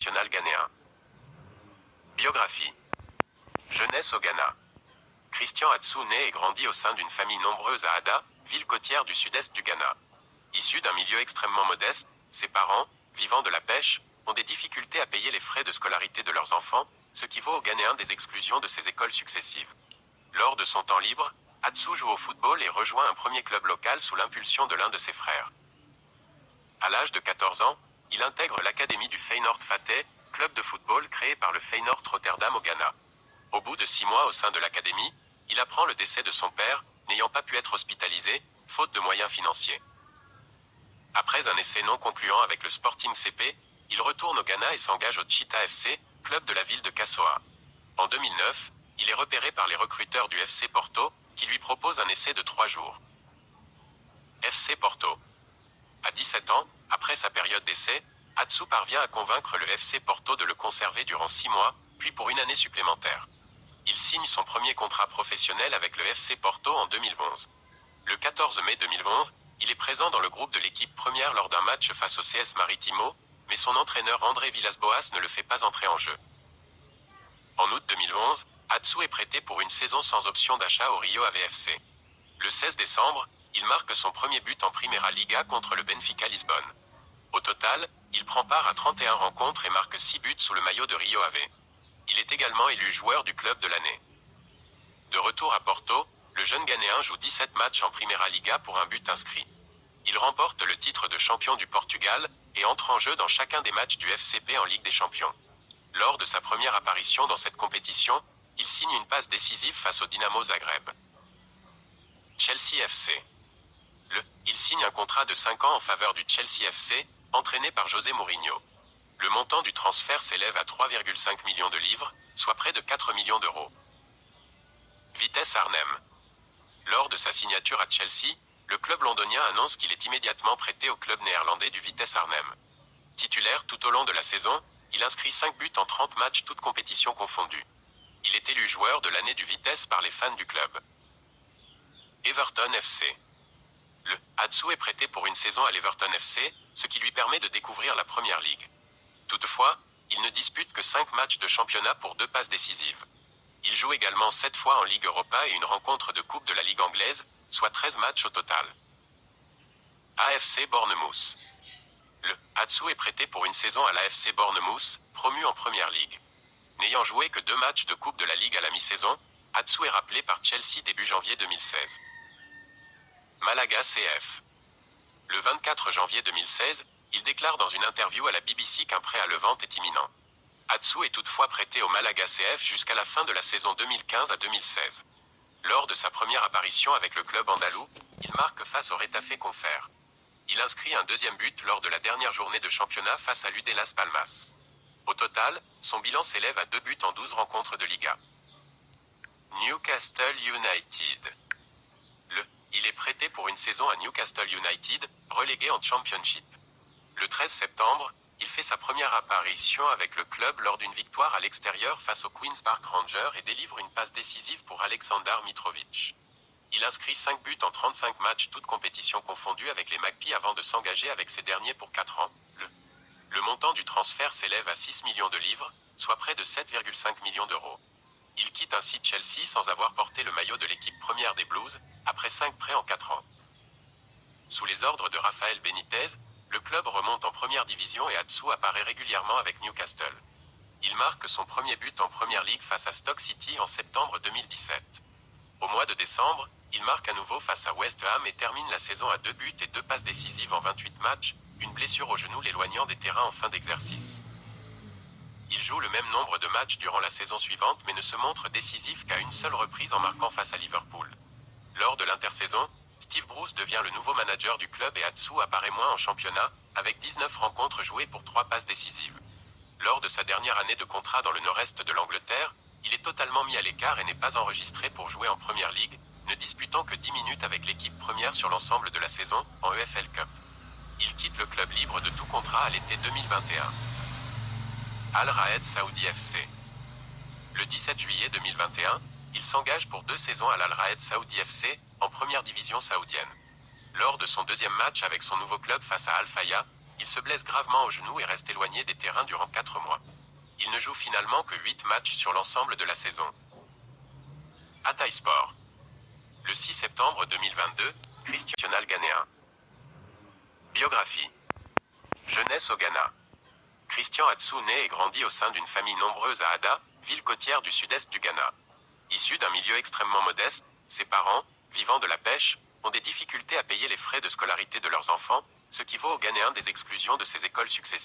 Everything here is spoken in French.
national ghanéen. Biographie. Jeunesse au Ghana. Christian Atsu naît et grandit au sein d'une famille nombreuse à Ada, ville côtière du sud-est du Ghana. Issu d'un milieu extrêmement modeste, ses parents, vivant de la pêche, ont des difficultés à payer les frais de scolarité de leurs enfants, ce qui vaut aux Ghanéens des exclusions de ses écoles successives. Lors de son temps libre, Atsu joue au football et rejoint un premier club local sous l'impulsion de l'un de ses frères. À l'âge de 14 ans, il intègre l'académie du Feyenoord Fateh, club de football créé par le Feyenoord Rotterdam au Ghana. Au bout de 6 mois au sein de l'académie, il apprend le décès de son père, n'ayant pas pu être hospitalisé, faute de moyens financiers. Après un essai non concluant avec le Sporting CP, il retourne au Ghana et s'engage au Cheetah FC, club de la ville de Kassoa. En 2009, il est repéré par les recruteurs du FC Porto, qui lui proposent un essai de 3 jours. FC Porto. À 17 ans, après sa période d'essai, Atsu parvient à convaincre le FC Porto de le conserver durant 6 mois, puis pour une année supplémentaire. Il signe son premier contrat professionnel avec le FC Porto en 2011. Le 14 mai 2011, il est présent dans le groupe de l'équipe première lors d'un match face au CS Maritimo, mais son entraîneur André Villas-Boas ne le fait pas entrer en jeu. En août 2011, Atsu est prêté pour une saison sans option d'achat au Rio Ave FC. Le 16 décembre, il marque son premier but en Primeira Liga contre le Benfica Lisbonne. Au total, il prend part à 31 rencontres et marque 6 buts sous le maillot de Rio Ave. Il est également élu joueur du club de l'année. De retour à Porto, le jeune Ghanéen joue 17 matchs en Primeira Liga pour un but inscrit. Il remporte le titre de champion du Portugal et entre en jeu dans chacun des matchs du FCP en Ligue des Champions. Lors de sa première apparition dans cette compétition, il signe une passe décisive face au Dynamo Zagreb. Chelsea FC. Il signe un contrat de 5 ans en faveur du Chelsea FC, entraîné par José Mourinho. Le montant du transfert s'élève à 3,5 millions de livres, soit près de 4 millions d'euros. Vitesse Arnhem. Lors de sa signature à Chelsea, le club londonien annonce qu'il est immédiatement prêté au club néerlandais du Vitesse Arnhem. Titulaire tout au long de la saison, il inscrit 5 buts en 30 matchs toutes compétitions confondues. Il est élu joueur de l'année du Vitesse par les fans du club. Everton FC. Atsu est prêté pour une saison à l'Everton FC, ce qui lui permet de découvrir la Première Ligue. Toutefois, il ne dispute que 5 matchs de championnat pour 2 passes décisives. Il joue également 7 fois en Ligue Europa et une rencontre de Coupe de la Ligue anglaise, soit 13 matchs au total. AFC Bournemouth. Atsu est prêté pour une saison à l'AFC Bournemouth, promu en Première Ligue. N'ayant joué que 2 matchs de Coupe de la Ligue à la mi-saison, Atsu est rappelé par Chelsea début janvier 2016. Malaga CF. Le 24 janvier 2016, il déclare dans une interview à la BBC qu'un prêt à Levante est imminent. Atsu est toutefois prêté au Malaga CF jusqu'à la fin de la saison 2015 à 2016. Lors de sa première apparition avec le club andalou, il marque face au Retafe Confère. Il inscrit un deuxième but lors de la dernière journée de championnat face à l'UD Las Palmas. Au total, son bilan s'élève à 2 buts en 12 rencontres de Liga. Newcastle United. Il est prêté pour une saison à Newcastle United, relégué en Championship. Le 13 septembre, il fait sa première apparition avec le club lors d'une victoire à l'extérieur face au Queen's Park Rangers et délivre une passe décisive pour Aleksandar Mitrovic. Il inscrit 5 buts en 35 matchs toutes compétitions confondues avec les Magpies avant de s'engager avec ces derniers pour 4 ans. Le montant du transfert s'élève à 6 millions de livres, soit près de 7,5 millions d'euros. Il quitte ainsi Chelsea sans avoir porté le maillot de l'équipe première des Blues, après 5 prêts en 4 ans. Sous les ordres de Rafael Benitez, le club remonte en première division et Atsu apparaît régulièrement avec Newcastle. Il marque son premier but en Première Ligue face à Stoke City en septembre 2017. Au mois de décembre, il marque à nouveau face à West Ham et termine la saison à 2 buts et 2 passes décisives en 28 matchs, une blessure au genou l'éloignant des terrains en fin d'exercice. Il joue le même nombre de matchs durant la saison suivante mais ne se montre décisif qu'à une seule reprise en marquant face à Liverpool. Lors de l'intersaison, Steve Bruce devient le nouveau manager du club et Atsu apparaît moins en championnat, avec 19 rencontres jouées pour 3 passes décisives. Lors de sa dernière année de contrat dans le nord-est de l'Angleterre, il est totalement mis à l'écart et n'est pas enregistré pour jouer en Première Ligue, ne disputant que 10 minutes avec l'équipe première sur l'ensemble de la saison, en EFL Cup. Il quitte le club libre de tout contrat à l'été 2021. Al Raed Saoudi FC. Le 17 juillet 2021, il s'engage pour 2 saisons à l'Al Raed Saoudi FC, en première division saoudienne. Lors de son deuxième match avec son nouveau club face à Al Faya, Il se blesse gravement au genou et reste éloigné des terrains durant 4 mois. Il ne joue finalement que 8 matchs sur l'ensemble de la saison. Hatay Sport. Le 6 septembre 2022, Christian national ghanéen. Biographie. Jeunesse au Ghana. Christian Atsu naît et grandit au sein d'une famille nombreuse à Ada, ville côtière du sud-est du Ghana. Issu d'un milieu extrêmement modeste, ses parents, vivant de la pêche, ont des difficultés à payer les frais de scolarité de leurs enfants, ce qui vaut aux Ghanéens des exclusions de ces écoles successives.